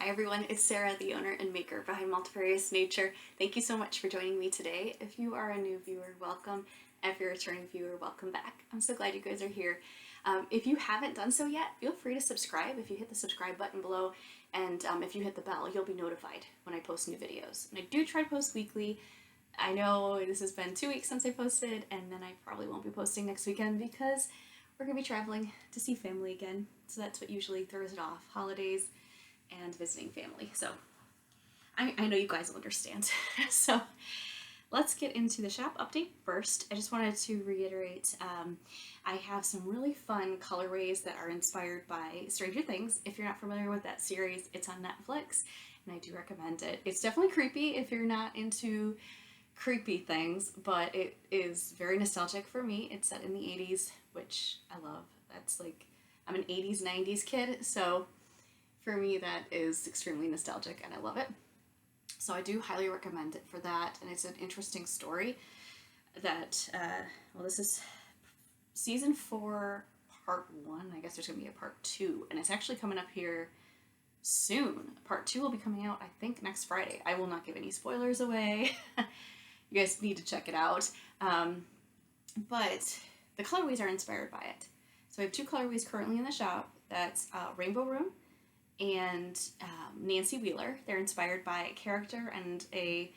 Hi everyone, it's Sarah, the owner and maker behind Multifarious Nature. Thank you so much for joining me today. If you are a new viewer, welcome. If you're a returning viewer, welcome back. I'm so glad you guys are here. If you haven't done so yet, feel free to subscribe. If you hit the subscribe button below, and if you hit the bell, you'll be notified when I post new videos. And I do try to post weekly. I know this has been 2 weeks since I posted, and then I probably won't be posting next weekend because we're going to be traveling to see family again. So that's what usually throws it off, holidays and visiting family. So I know you guys will understand. So let's get into the shop update first. I just wanted to reiterate, I have some really fun colorways that are inspired by Stranger Things. If you're not familiar with that series, it's on Netflix, and I do recommend it. It's definitely creepy if you're not into creepy things, but it is very nostalgic for me. It's set in the 80s, which I love. That's like, I'm an 80s, 90s kid, so for me that is extremely nostalgic and I love it. So I do highly recommend it for that, and it's an interesting story that, this is season 4, part 1. I guess there's going to be a part 2, and it's actually coming up here soon. Part 2 will be coming out, I think, next Friday. I will not give any spoilers away. You guys need to check it out. But the colorways are inspired by it. So I have 2 colorways currently in the shop. That's Rainbow Room and Nancy Wheeler. They're inspired by a character and a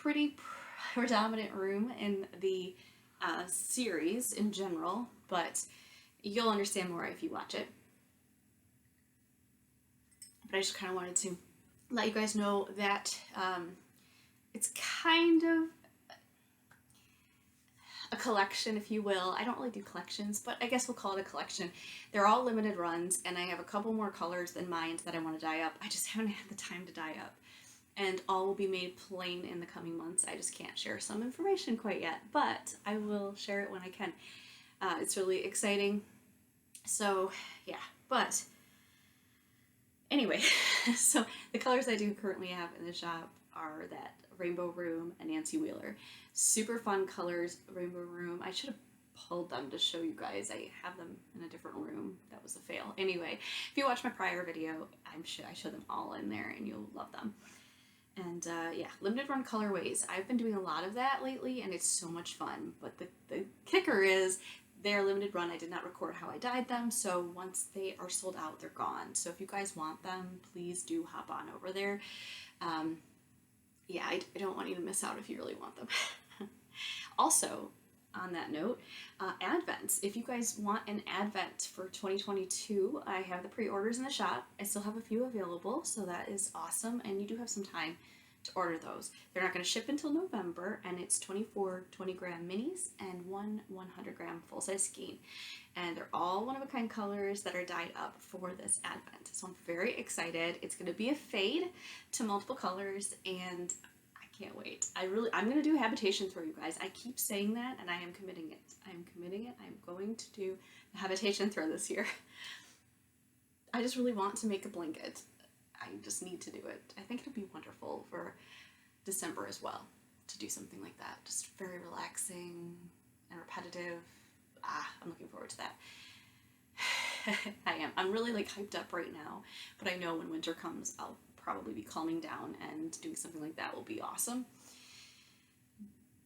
pretty predominant room in the series in general, but you'll understand more if you watch it. But I just kind of wanted to let you guys know that it's kind of a collection, if you will. I don't really do collections, but I guess we'll call it a collection. They're all limited runs, and I have a couple more colors than mine that I want to dye up. I just haven't had the time to dye up, and all will be made plain in the coming months. I just can't share some information quite yet, but I will share it when I can. It's really exciting. So yeah, but anyway, so the colors I do currently have in the shop are that Rainbow Room and Nancy Wheeler. Super fun colors. Rainbow Room, I should have pulled them to show you guys. I have them in a different room. That was a fail. Anyway, if you watch my prior video, I'm sure I show them all in there and you'll love them. And yeah, limited run colorways. I've been doing a lot of that lately and it's so much fun. But the kicker is they're limited run. I did not record how I dyed them, so once they are sold out, they're gone. So if you guys want them, please do hop on over there. Yeah, I don't want you to miss out if you really want them. Also, on that note, advents. If you guys want an advent for 2022, I have the pre-orders in the shop. I still have a few available, so that is awesome, and you do have some time to order those. They're not going to ship until November, and it's 24 20-gram minis and 1 100-gram full-size skein. And they're all one-of-a-kind colors that are dyed up for this advent. So I'm very excited. It's going to be a fade to multiple colors, and I can't wait. I'm going to do habitations for you guys. I keep saying that, and I am committing it. I'm going to do the habitation throw this year. I just really want to make a blanket. I just need to do it. I think it'll be wonderful for December as well to do something like that. Just very relaxing and repetitive. I'm looking forward to that. I am. I'm really like hyped up right now, but I know when winter comes, I'll probably be calming down, and doing something like that will be awesome.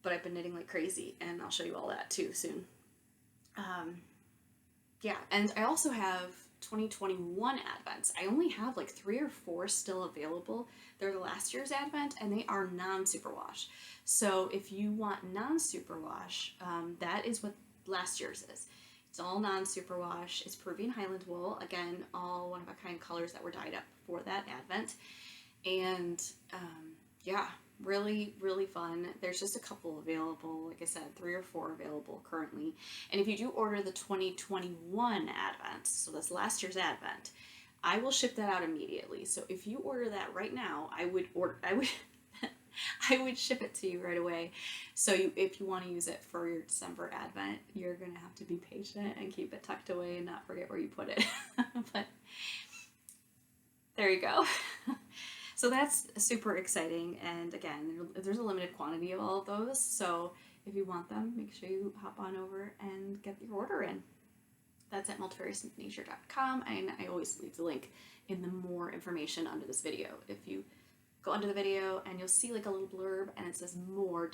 But I've been knitting like crazy, and I'll show you all that too soon. Yeah, and I also have 2021 advents. I only have like 3 or 4 still available. They're the last year's advent, and they are non-superwash. So if you want non-superwash, that is what last year's is. It's all non-superwash. It's Peruvian Highland wool. Again, all one-of-a-kind colors that were dyed up for that advent. And yeah, really, really fun. There's just a couple available. Like I said, 3 or 4 available currently. And if you do order the 2021 advent, so that's last year's advent, I will ship that out immediately. So if you order that right now, I would ship it to you right away. So if you want to use it for your December advent, you're going to have to be patient and keep it tucked away and not forget where you put it. But there you go. So that's super exciting. And again, there's a limited quantity of all of those. So if you want them, make sure you hop on over and get your order in. That's at multifariousnature.com, and I always leave the link in the more information under this video. If you go under the video and you'll see like a little blurb and it says more ...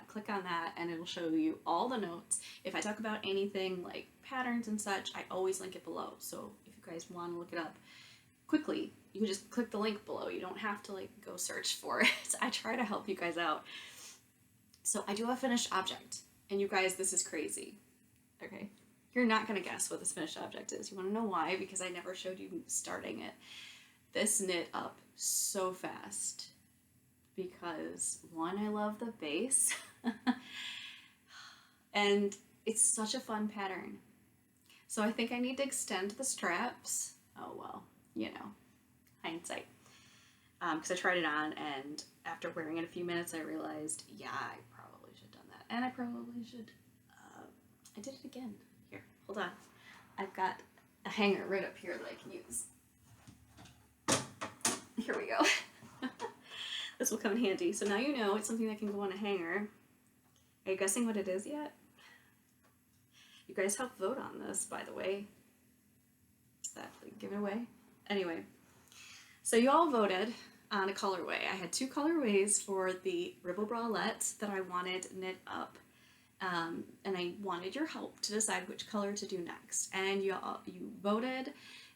Click on that and it'll show you all the notes. If I talk about anything like patterns and such, I always link it below. So if you guys want to look it up quickly, you can just click the link below. You don't have to like go search for it. I try to help you guys out. So I do have a finished object, and you guys, this is crazy. Okay, you're not gonna guess what this finished object is. You want to know why? Because I never showed you starting it. This knit up so fast because one, I love the base and it's such a fun pattern. So I think I need to extend the straps. Oh well, you know, hindsight. Because I tried it on, and after wearing it a few minutes, I realized, yeah, I probably should have done that. And I probably should, I did it again. Here, hold on. I've got a hanger right up here that I can use. Here we go. This will come in handy. So now you know it's something that can go on a hanger. Are you guessing what it is yet? You guys helped vote on this, by the way. Is that like, give it away? Anyway, so you all voted on a colorway. I had 2 colorways for the Ribble Bralette that I wanted knit up. And I wanted your help to decide which color to do next. And you voted,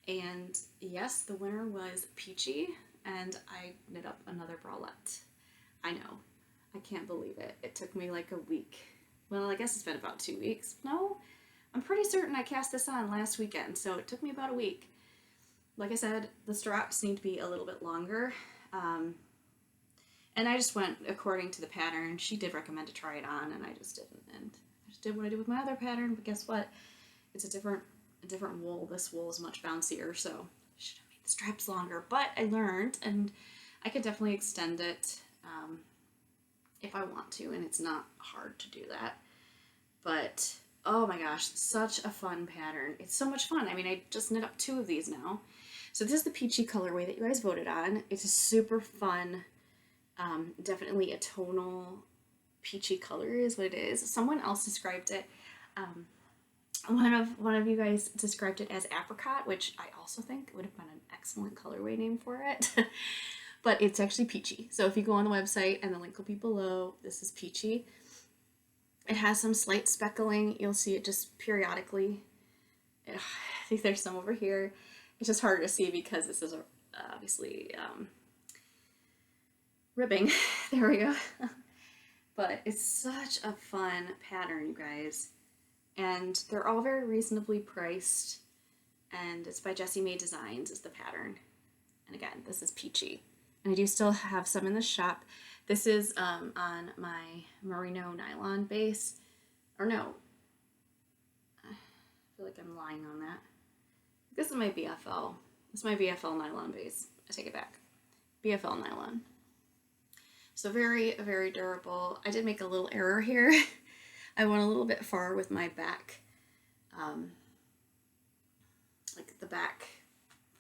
and yes, the winner was Peachy, and I knit up another bralette. I know. I can't believe it. It took me like a week. Well, I guess it's been about 2 weeks. No, I'm pretty certain I cast this on last weekend, so it took me about a week. Like I said, the straps need to be a little bit longer. And I just went according to the pattern. She did recommend to try it on, and I just didn't. And I just did what I did with my other pattern, but guess what? It's a different wool. This wool is much bouncier, so I should have made the straps longer. But I learned, and I could definitely extend it if I want to, and it's not hard to do that. But oh my gosh, such a fun pattern. It's so much fun. I mean, I just knit up 2 of these now. So this is the Peachy colorway that you guys voted on. It's a super fun, definitely a tonal peachy color is what it is. Someone else described it. One of you guys described it as apricot, which I also think would have been an excellent colorway name for it. But it's actually peachy. So if you go on the website, and the link will be below, this is peachy. It has some slight speckling. You'll see it just periodically. I think there's some over here. It's just harder to see because this is obviously ribbing. There we go. But it's such a fun pattern, you guys. And they're all very reasonably priced. And it's by Jessie Mae Designs is the pattern. And again, this is peachy. And I do still have some in the shop. This is on my merino nylon base. Or no. I feel like I'm lying on that. This is my BFL. This is my BFL nylon base. I take it back. BFL nylon. So very, very durable. I did make a little error here. I went a little bit far with my back, like the back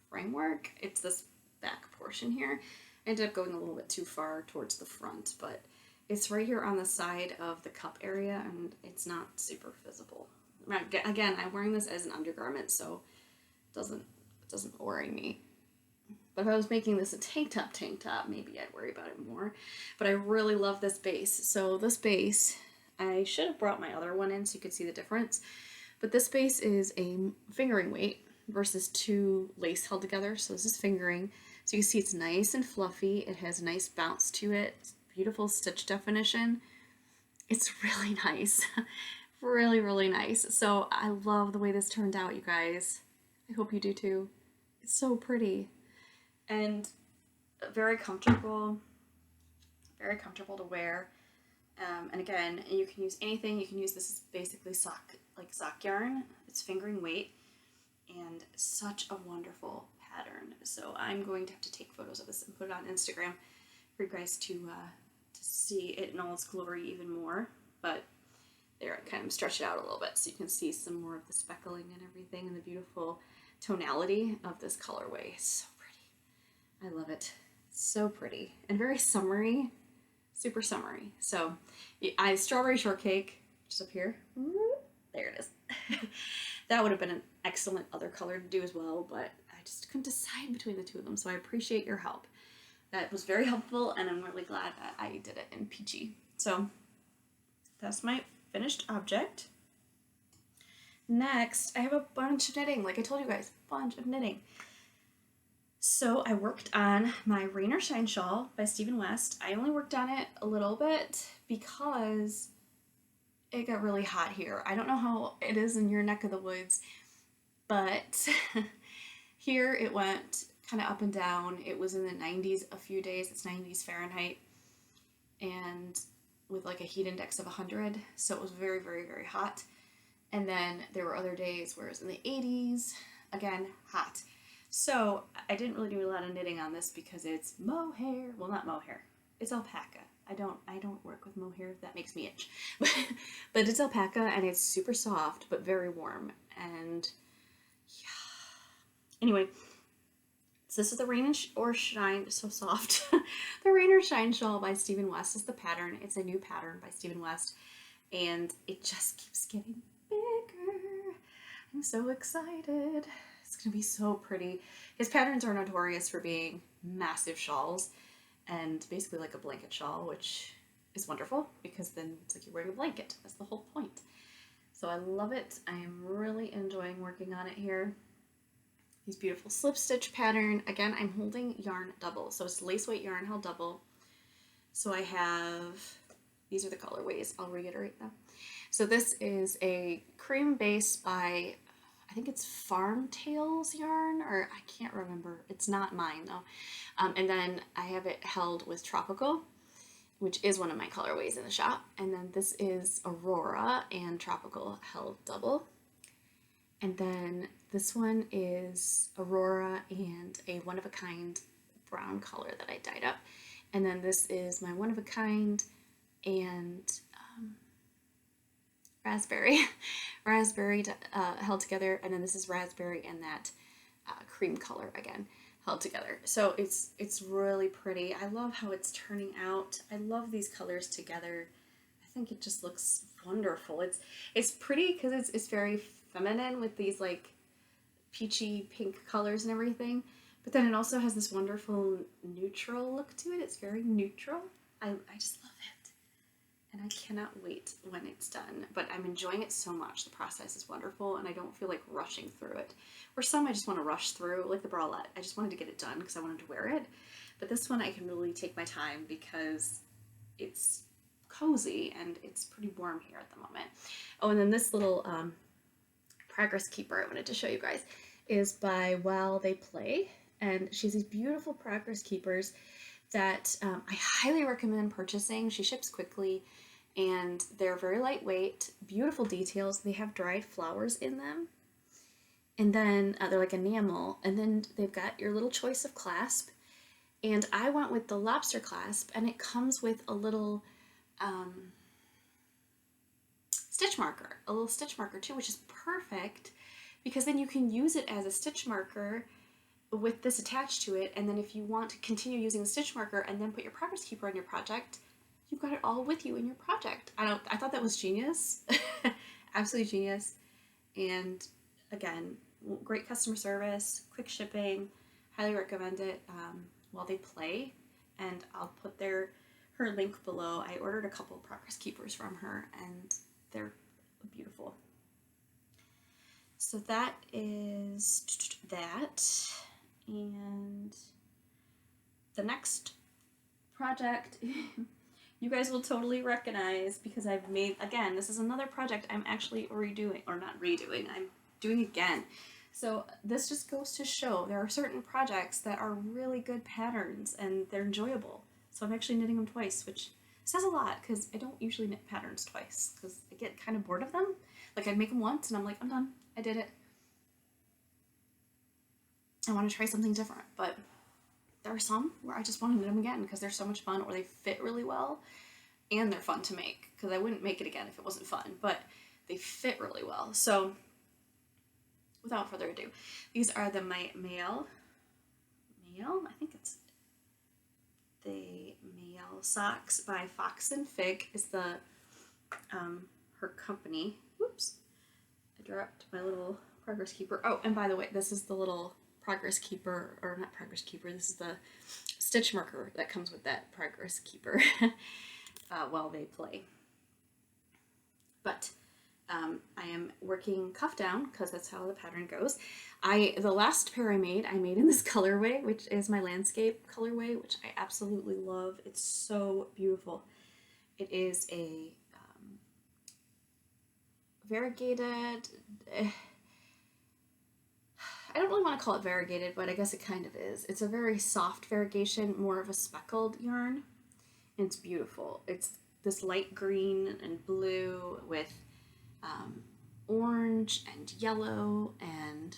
framework. It's this back portion here. I ended up going a little bit too far towards the front, but it's right here on the side of the cup area, and it's not super visible. Again, I'm wearing this as an undergarment, so it doesn't worry me. But if I was making this a tank top, maybe I'd worry about it more. But I really love this base. So this base, I should have brought my other one in so you could see the difference. But this base is a fingering weight versus 2 lace held together. So this is fingering. So you can see it's nice and fluffy. It has a nice bounce to it. It's beautiful stitch definition. It's really nice. Really, really nice. So I love the way this turned out, you guys. I hope you do too. It's so pretty. And very comfortable to wear. And again, you can use anything. You can use this as basically sock yarn. It's fingering weight, and such a wonderful pattern. So I'm going to have to take photos of this and put it on Instagram for you guys to see it in all its glory even more. But there, I kind of stretch it out a little bit so you can see some more of the speckling and everything, and the beautiful tonality of this colorway. It's so pretty. I love it. It's so pretty and very summery, super summery. So I strawberry shortcake just up here. There it is. That would have been an excellent other color to do as well, but I just couldn't decide between the two of them, so I appreciate your help. That was very helpful, and I'm really glad that I did it in peachy. So that's my finished object. Next, I have a bunch of knitting. Like I told you guys, bunch of knitting. So I worked on my Rain or Shine shawl by Stephen West. I only worked on it a little bit because it got really hot here. I don't know how it is in your neck of the woods, but here it went kind of up and down. It was in the 90s a few days. It's 90s Fahrenheit, and with like a heat index of 100. So it was very, very, very hot. And then there were other days where it was in the 80s, again, hot. So I didn't really do a lot of knitting on this because it's mohair. Well, not mohair. It's alpaca. I don't work with mohair. That makes me itch. But it's alpaca, and it's super soft but very warm. And yeah. Anyway, so this is the Rain or Shine, so soft. The Rain or Shine shawl by Stephen West is the pattern. It's a new pattern by Stephen West, and it just keeps getting bigger. I'm so excited. It's gonna be so pretty. His patterns are notorious for being massive shawls and basically like a blanket shawl, which is wonderful because then it's like you're wearing a blanket. That's the whole point. So I love it. I am really enjoying working on it here. These beautiful slip stitch pattern. Again, I'm holding yarn double. So it's lace weight yarn held double. So I have, these are the colorways. I'll reiterate them. So this is a cream base by, I think it's Farm Tales yarn, or I can't remember. It's not mine though. And then I have it held with Tropical, which is one of my colorways in the shop. And then this is Aurora and Tropical held double. And then this one is Aurora and a one-of-a-kind brown color that I dyed up. And then this is my one-of-a-kind and raspberry held together. And then this is raspberry and that cream color again held together. So it's really pretty. I love how it's turning out. I love these colors together. I think it just looks wonderful. It's pretty because it's very feminine with these like peachy pink colors and everything, but then it also has this wonderful neutral look to it. It's very neutral. I just love it, and I cannot wait when it's done. But I'm enjoying it so much. The process is wonderful, and I don't feel like rushing through it. Or some I just want to rush through, like the bralette. I just wanted to get it done because I wanted to wear it. But this one I can really take my time because it's cozy and it's pretty warm here at the moment. Oh, and then this little progress keeper I wanted to show you guys is by While They Play, and she has these beautiful progress keepers that I highly recommend purchasing. She ships quickly, and they're very lightweight, beautiful details. They have dried flowers in them, and then they're like enamel, and then they've got your little choice of clasp, and I went with the lobster clasp, and it comes with a little stitch marker, a little stitch marker too, which is perfect because then you can use it as a stitch marker with this attached to it, and then if you want to continue using the stitch marker and then put your progress keeper on your project, you've got it all with you in your project. I thought that was genius. Absolutely genius. And again, great customer service, quick shipping, highly recommend it. While They Play, and I'll put her link below. I ordered a couple of progress keepers from her, and they're beautiful. So that is that, and the next project you guys will totally recognize because I've made, again, this is another project I'm actually redoing, or not redoing, I'm doing again. So this just goes to show there are certain projects that are really good patterns and they're enjoyable. So I'm actually knitting them twice, which says a lot because I don't usually knit patterns twice because I get kind of bored of them. Like I'd make them once and I'm like, I'm done, I did it. I want to try something different, but there are some where I just want to knit them again because they're so much fun, or they fit really well and they're fun to make, because I wouldn't make it again if it wasn't fun, but they fit really well. So without further ado, these are the mail, I think it's the mail socks by Fox and Fig is the her company. Whoops. I dropped my little progress keeper. Oh, and by the way, this is the little progress keeper, or not progress keeper, this is the stitch marker that comes with that progress keeper while they play. But I am working cuff down because that's how the pattern goes. The last pair I made in this colorway, which is my landscape colorway, which I absolutely love. It's so beautiful. It is a variegated, I don't really want to call it variegated, but I guess it kind of is. It's a very soft variegation, more of a speckled yarn, and it's beautiful. It's this light green and blue with orange and yellow and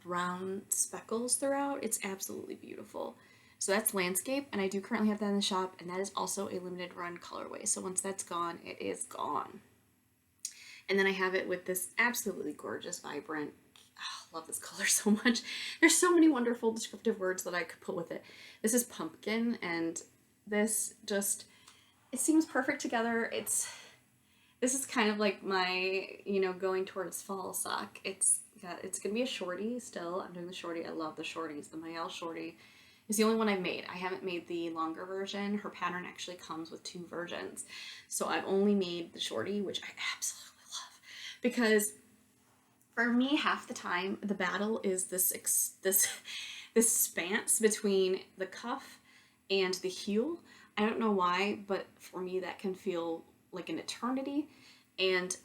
brown speckles throughout. It's absolutely beautiful. So that's landscape, and I do currently have that in the shop, and that is also a limited run colorway. So once that's gone, it is gone. And then I have it with this absolutely gorgeous, vibrant, love this color so much. There's so many wonderful descriptive words that I could put with it. This is pumpkin, and this just, it seems perfect together. This is kind of like my, going towards fall sock. It's gonna be a shorty still. I'm doing the shorty. I love the shorties. The Mayel shorty is the only one I've made. I haven't made the longer version. Her pattern actually comes with 2 versions. So I've only made the shorty, which I absolutely love. Because for me, half the time, the battle is this spans between the cuff and the heel. I don't know why, but for me that can feel like an eternity, and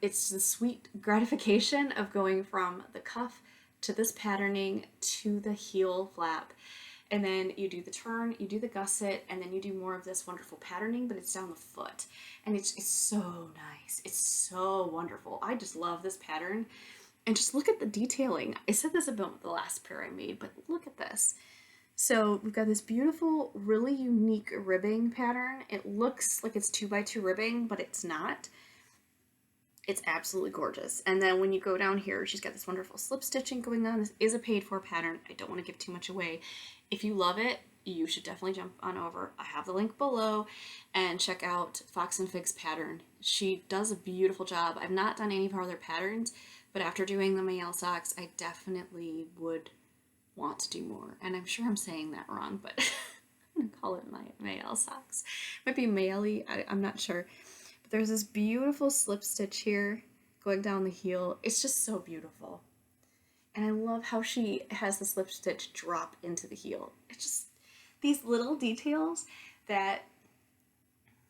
it's the sweet gratification of going from the cuff to this patterning to the heel flap, and then you do the turn, you do the gusset, and then you do more of this wonderful patterning, but it's down the foot, and it's so nice. It's so wonderful. I just love this pattern, and just look at the detailing. I said this about the last pair I made, but look at this. So we've got this beautiful, really unique ribbing pattern. It looks like it's 2x2 ribbing, but it's not. It's absolutely gorgeous. And then when you go down here, she's got this wonderful slip stitching going on. This is a paid for pattern. I don't want to give too much away. If you love it, you should definitely jump on over. I have the link below, and check out Fox and Fig's pattern. She does a beautiful job. I've not done any of her other patterns, but after doing the Mayel socks, I definitely would want to do more. And I'm sure I'm saying that wrong, but I'm gonna call it my Mayel socks. Might be Mayeli, I'm not sure. But there's this beautiful slip stitch here going down the heel. It's just so beautiful. And I love how she has the slip stitch drop into the heel. It's just these little details that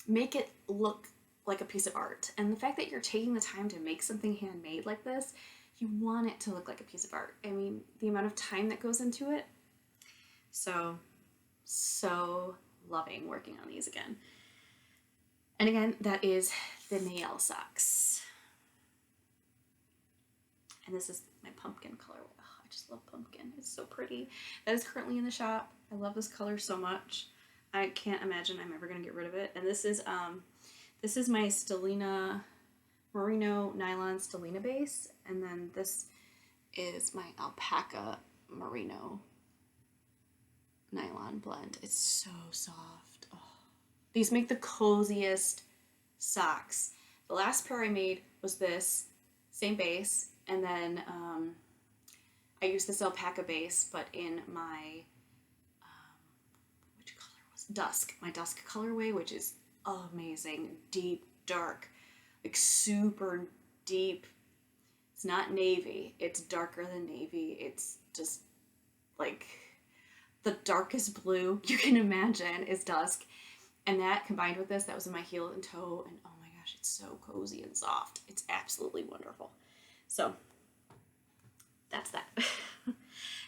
make it look like a piece of art. And the fact that you're taking the time to make something handmade like this, you want it to look like a piece of art. I mean, the amount of time that goes into it. So loving working on these again. And again, that is the Mayel socks. And this is my pumpkin color. Oh, I just love pumpkin. It's so pretty. That is currently in the shop. I love this color so much. I can't imagine I'm ever gonna get rid of it. And this is my Stellina Merino nylon Stellina base, and then this is my Alpaca Merino nylon blend. It's so soft. Oh. These make the coziest socks. The last pair I made was this same base, and then I used this Alpaca base, but in my which color was it? Dusk, my Dusk colorway, which is amazing, deep, dark, like super deep. It's not navy, it's darker than navy. It's just like the darkest blue you can imagine is Dusk. And that combined with this, that was in my heel and toe, and oh my gosh, it's so cozy and soft. It's absolutely wonderful. So that's that.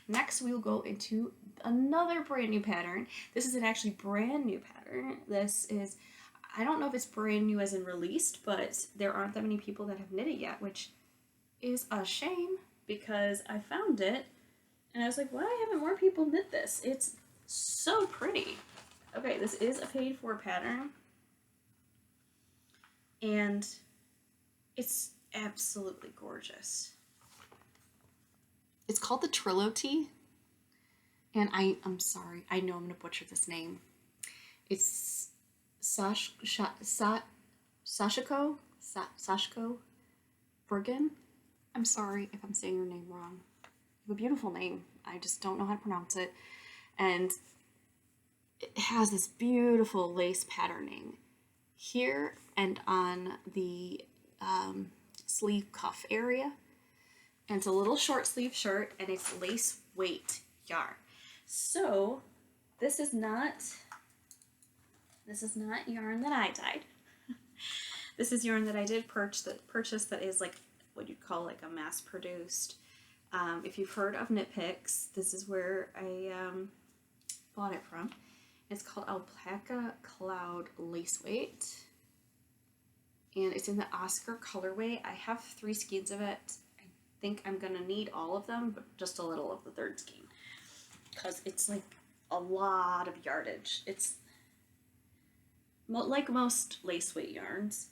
Next, we will go into another brand new pattern. This is an actually brand new pattern. This is, I don't know if it's brand new as in released, but there aren't that many people that have knit it yet, which is a shame because I found it and I was like, why haven't more people knit this? It's so pretty. Okay, this is a paid for pattern and it's absolutely gorgeous. It's called the Trello Tee, and I'm sorry, I know I'm going to butcher this name. It's Sashiko. Bergen. I'm sorry if I'm saying your name wrong. You have a beautiful name. I just don't know how to pronounce it. And it has this beautiful lace patterning here and on the sleeve cuff area. And it's a little short sleeve shirt, and it's lace weight yarn. So this is not yarn that I dyed. This is yarn that I did purchase that is like what you'd call like a mass produced. If you've heard of Knit Picks, this is where I bought it from. It's called Alpaca Cloud Lace Weight, and it's in the Oscar colorway. I have 3 skeins of it. I think I'm gonna need all of them, but just a little of the 3rd skein, because it's like a lot of yardage. It's like most lace weight yarns.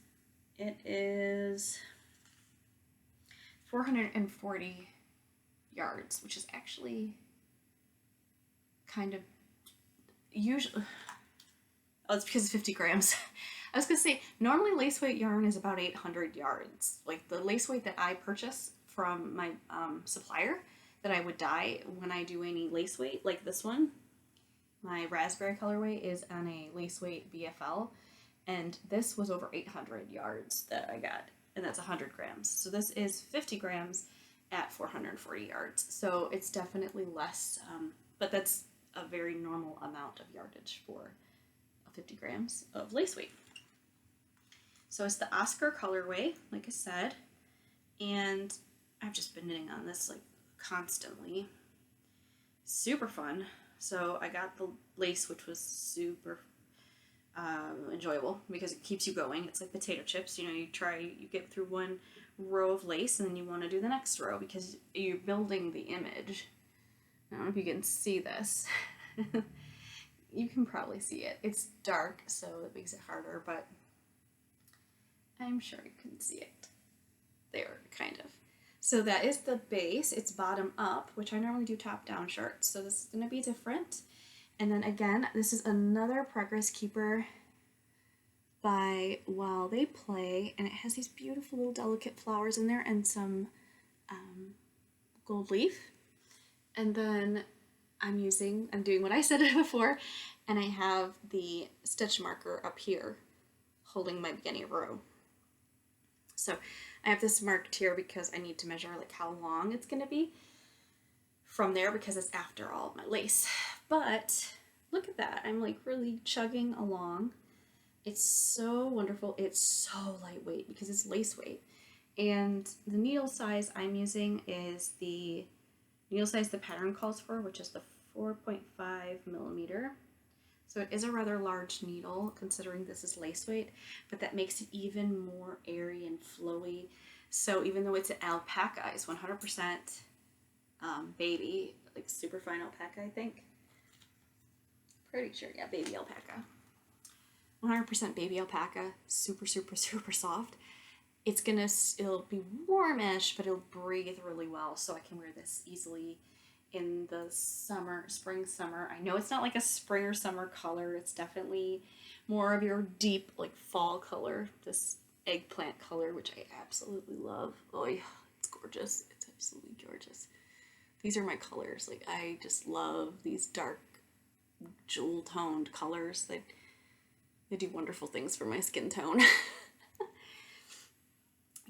It is 440 yards, which is actually kind of usually, oh, it's because it's 50 grams. I was gonna say, normally lace weight yarn is about 800 yards. Like the lace weight that I purchase from my supplier that I would dye when I do any lace weight, like this one, my raspberry colorway is on a lace weight BFL, and this was over 800 yards that I got, and that's 100 grams. So this is 50 grams at 440 yards. So it's definitely less, but that's a very normal amount of yardage for 50 grams of lace weight. So it's the Oscar colorway, like I said, and I've just been knitting on this like constantly. Super fun. So I got the lace, which was super enjoyable because it keeps you going. It's like potato chips. You know, you get through one row of lace and then you want to do the next row because you're building the image. I don't know if you can see this. You can probably see it. It's dark, so it makes it harder, but I'm sure you can see it. There, kind of. So that is the base. It's bottom up, which I normally do top down shirts, so this is going to be different. And then again, this is another Progress Keeper by While They Play, and it has these beautiful little delicate flowers in there and some gold leaf. And then I'm doing what I said before, and I have the stitch marker up here holding my beginning row. So I have this marked here because I need to measure like how long it's going to be from there because it's after all of my lace. But look at that. I'm like really chugging along. It's so wonderful. It's so lightweight because it's lace weight. And the needle size I'm using is the needle size the pattern calls for, which is the 4.5 millimeter. So it is a rather large needle considering this is lace weight, but that makes it even more airy and flowy. So even though it's an alpaca, it's 100% baby, like super fine alpaca, I think. Pretty sure, yeah, baby alpaca. 100% baby alpaca, super, super, super soft. It'll be warmish, but it'll breathe really well, so I can wear this easily in the spring, summer. I know it's not like a spring or summer color. It's definitely more of your deep, like fall color, this eggplant color, which I absolutely love. Oh yeah, it's gorgeous. It's absolutely gorgeous. These are my colors. Like, I just love these dark, jewel-toned colors. They do wonderful things for my skin tone.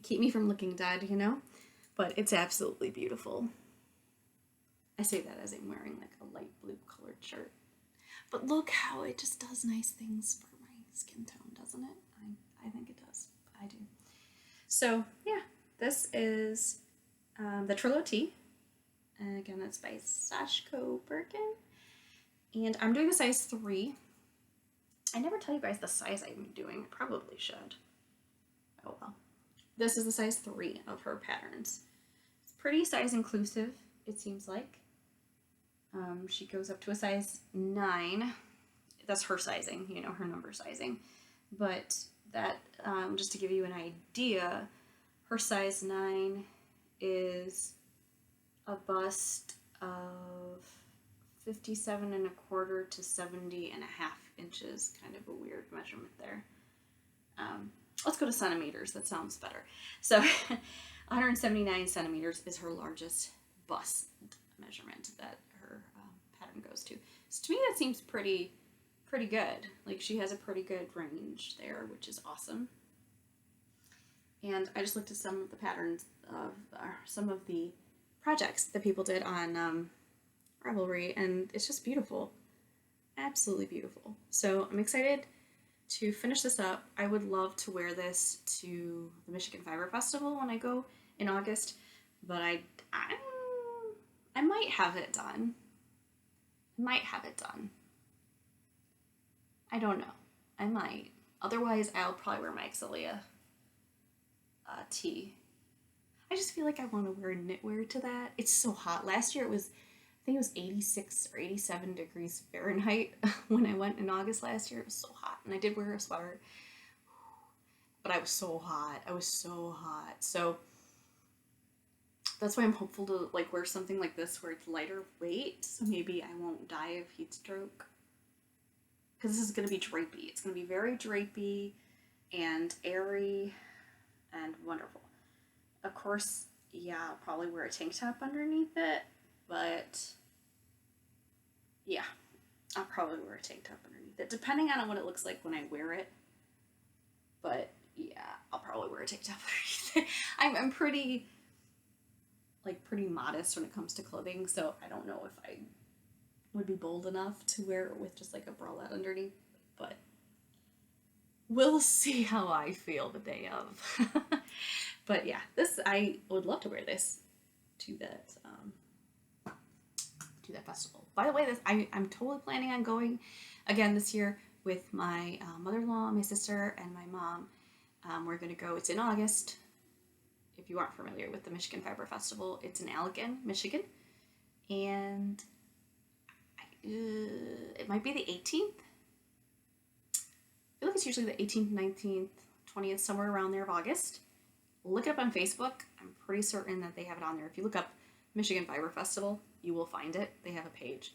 Keep me from looking dead, you know? But it's absolutely beautiful. I say that as I'm wearing like a light blue colored shirt. But look how it just does nice things for my skin tone, doesn't it? I think it does. I do. So, yeah, this is the Trello Tee. And again, that's by Sashko Birkin. And I'm doing a size 3. I never tell you guys the size I'm doing. I probably should. Oh well. This is the size 3 of her patterns. It's pretty size inclusive, it seems like. She goes up to a size 9. That's her sizing, you know, her number sizing. But that, just to give you an idea, her size 9 is a bust of 57 and a quarter to 70 and a half inches. Kind of a weird measurement there. Let's go to centimeters. That sounds better. So 179 centimeters is her largest bust measurement that her pattern goes to. So to me, that seems pretty good. Like, she has a pretty good range there, which is awesome. And I just looked at some of the patterns of some of the projects that people did on Ravelry, and it's just beautiful. Absolutely beautiful. So I'm excited to finish this up. I would love to wear this to the Michigan Fiber Festival when I go in August, but I might have it done. I don't know. I might. Otherwise, I'll probably wear my Excelia tee. I just feel like I want to wear knitwear to that. It's so hot. Last year I think it was 86 or 87 degrees Fahrenheit when I went in August last year. It was so hot. And I did wear a sweater. But I was so hot. So that's why I'm hopeful to like wear something like this where it's lighter weight. So maybe I won't die of heat stroke. Because this is going to be drapey. It's going to be very drapey and airy and wonderful. Of course, yeah, I'll probably wear a tank top underneath it, but yeah, I'll probably wear a tank top underneath it, depending on what it looks like when I wear it. But yeah, I'll probably wear a tank top underneath it. I'm pretty modest when it comes to clothing, so I don't know if I would be bold enough to wear it with just like a bralette underneath, but we'll see how I feel the day of. But yeah, I would love to wear this to that festival. By the way, I'm totally planning on going again this year with my mother-in-law, my sister, and my mom. We're going to go. It's in August. If you aren't familiar with the Michigan Fiber Festival, it's in Allegan, Michigan. And it might be the 18th. I feel like it's usually the 18th, 19th, 20th, somewhere around there of August. Look it up on Facebook. I'm pretty certain that they have it on there. If you look up Michigan Fiber Festival, you will find it. They have a page.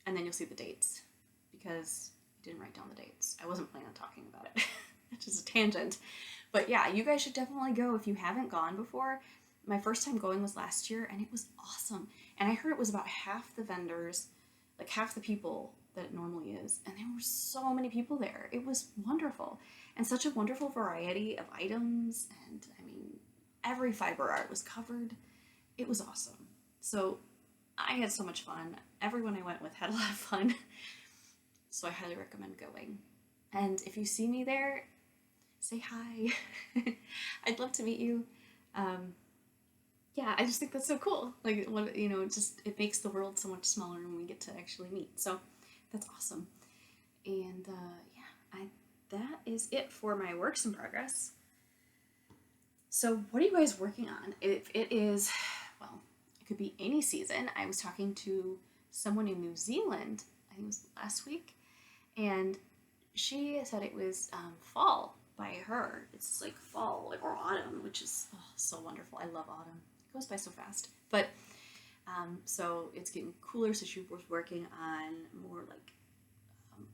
And then you'll see the dates, because I didn't write down the dates. I wasn't planning on talking about it. It's just a tangent. But yeah, you guys should definitely go if you haven't gone before. My first time going was last year, and it was awesome. And I heard it was about half the vendors, like half the people that it normally is. And there were so many people there. It was wonderful. And such a wonderful variety of items. And I mean, every fiber art was covered. It was awesome. So I had so much fun. Everyone I went with had a lot of fun. So I highly recommend going. And if you see me there, say hi. I'd love to meet you. Yeah, I just think that's so cool. Like, it makes the world so much smaller when we get to actually meet. So that's awesome. And that is it for my works in progress. So what are you guys working on? If it is, well, it could be any season. I was talking to someone in New Zealand, I think it was last week, and she said it was fall by her. It's like fall or autumn, which is so wonderful. I love autumn. It goes by so fast. But so it's getting cooler, so she was working on more like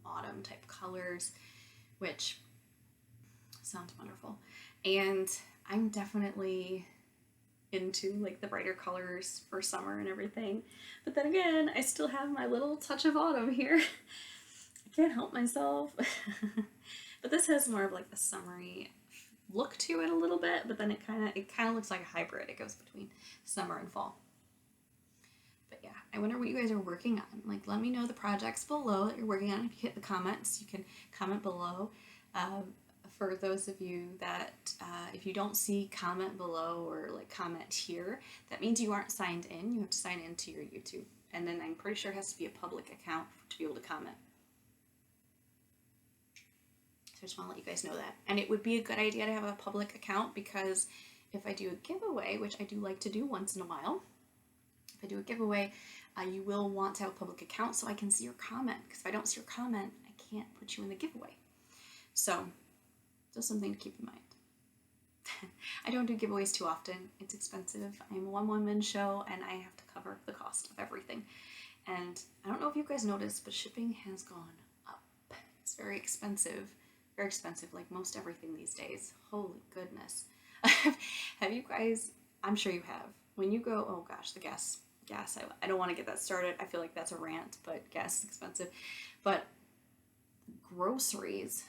autumn type colors, which sounds wonderful. And I'm definitely into like the brighter colors for summer and everything. But then again, I still have my little touch of autumn here. I can't help myself. But this has more of like a summery look to it a little bit, but then it kind of looks like a hybrid. It goes between summer and fall. But yeah, I wonder what you guys are working on. Like, let me know the projects below that you're working on. If you hit the comments, you can comment below. For those of you that, if you don't see comment below or like comment here, that means you aren't signed in. You have to sign into your YouTube. And then I'm pretty sure it has to be a public account to be able to comment. So I just want to let you guys know that. And it would be a good idea to have a public account, because if I do a giveaway, which I do like to do once in a while, if I do a giveaway, you will want to have a public account so I can see your comment. Because if I don't see your comment, I can't put you in the giveaway. So just something to keep in mind. I don't do giveaways too often. It's expensive. I'm a one-woman show, and I have to cover the cost of everything. And I don't know if you guys noticed, but shipping has gone up. It's very expensive, like most everything these days. Holy goodness. Have you guys, I'm sure you have, when you go, oh gosh, the gas, I don't want to get that started. I feel like that's a rant, but gas is expensive. But groceries,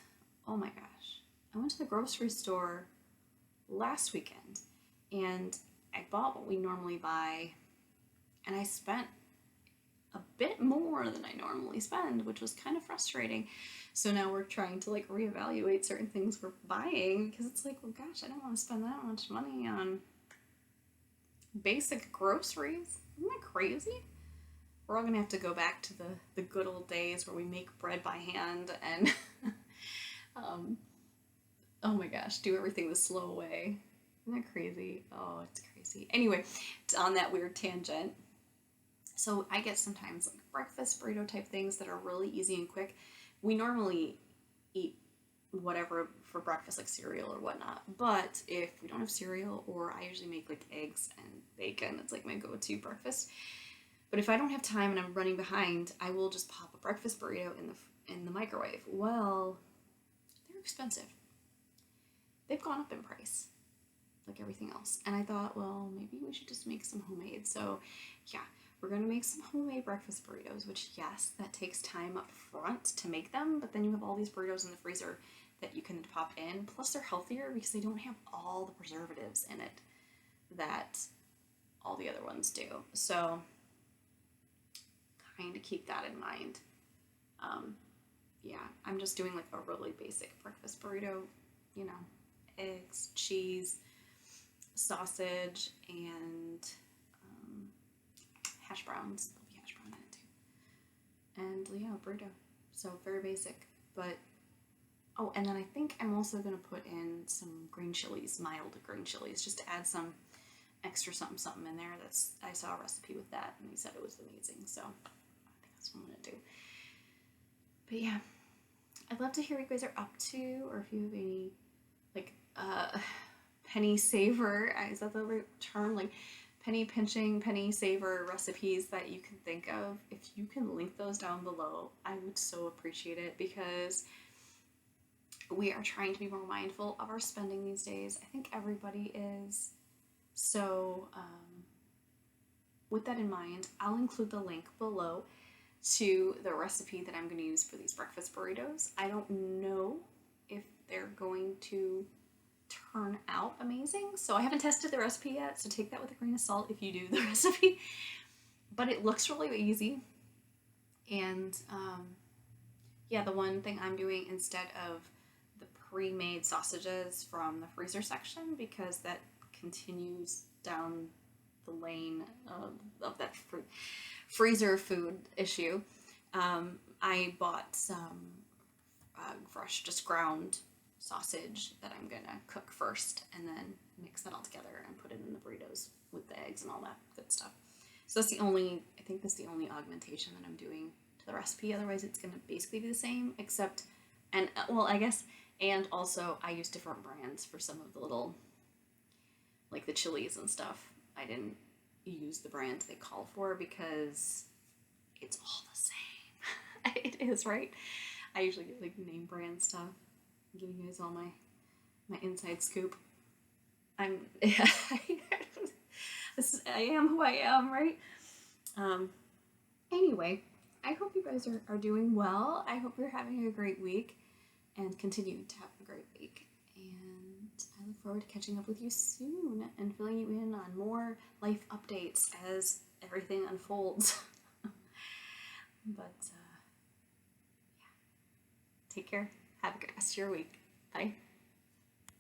oh my gosh. I went to the grocery store last weekend and I bought what we normally buy, and I spent a bit more than I normally spend, which was kind of frustrating. So now we're trying to like reevaluate certain things we're buying, because it's like, well, gosh, I don't want to spend that much money on basic groceries. Isn't that crazy? We're all gonna have to go back to the good old days where we make bread by hand and oh my gosh, do everything the slow way. Isn't that crazy? Oh, it's crazy. Anyway, on that weird tangent, so I get sometimes like breakfast burrito type things that are really easy and quick. We normally eat whatever for breakfast, like cereal or whatnot. But if we don't have cereal, or I usually make like eggs and bacon, it's like my go-to breakfast. But if I don't have time and I'm running behind, I will just pop a breakfast burrito in the microwave. Well, they're expensive. They've gone up in price, like everything else. And I thought, well, maybe we should just make some homemade. So yeah, we're going to make some homemade breakfast burritos, which yes, that takes time up front to make them, but then you have all these burritos in the freezer that you can pop in. Plus they're healthier because they don't have all the preservatives in it that all the other ones do. So kind of keep that in mind. Yeah, I'm just doing like a really basic breakfast burrito, eggs, cheese, sausage, and hash browns. There'll be hash brown in it too. And yeah, burrito. So very basic. But, oh, and then I think I'm also going to put in some green chilies, mild green chilies, just to add some extra something in there. I saw a recipe with that and they said it was amazing. So I think that's what I'm going to do. But yeah, I'd love to hear what you guys are up to, or if you have any like penny saver, is that the right term? Like penny pinching, penny saver recipes that you can think of. If you can link those down below, I would so appreciate it, because we are trying to be more mindful of our spending these days. I think everybody is. So with that in mind, I'll include the link below to the recipe that I'm going to use for these breakfast burritos. I don't know if they're going to turn out amazing, so I haven't tested the recipe yet, so take that with a grain of salt if you do the recipe. But it looks really easy, and yeah, the one thing I'm doing instead of the pre-made sausages from the freezer section, because that continues down the lane of that freezer food issue, I bought some fresh, just ground sausage that I'm gonna cook first, and then mix that all together and put it in the burritos with the eggs and all that good stuff. So that's the only augmentation that I'm doing to the recipe. Otherwise it's gonna basically be the same, except, and and also I use different brands for some of the little, like the chilies and stuff. I didn't use the brand they call for because it's all the same. It is, right? I usually get like name brand stuff. I'm giving you guys all my inside scoop. I am who I am, right? Anyway, I hope you guys are doing well. I hope you're having a great week and continue to have a great week. And I look forward to catching up with you soon and filling you in on more life updates as everything unfolds. But yeah, take care. Have a good rest of your week. Bye.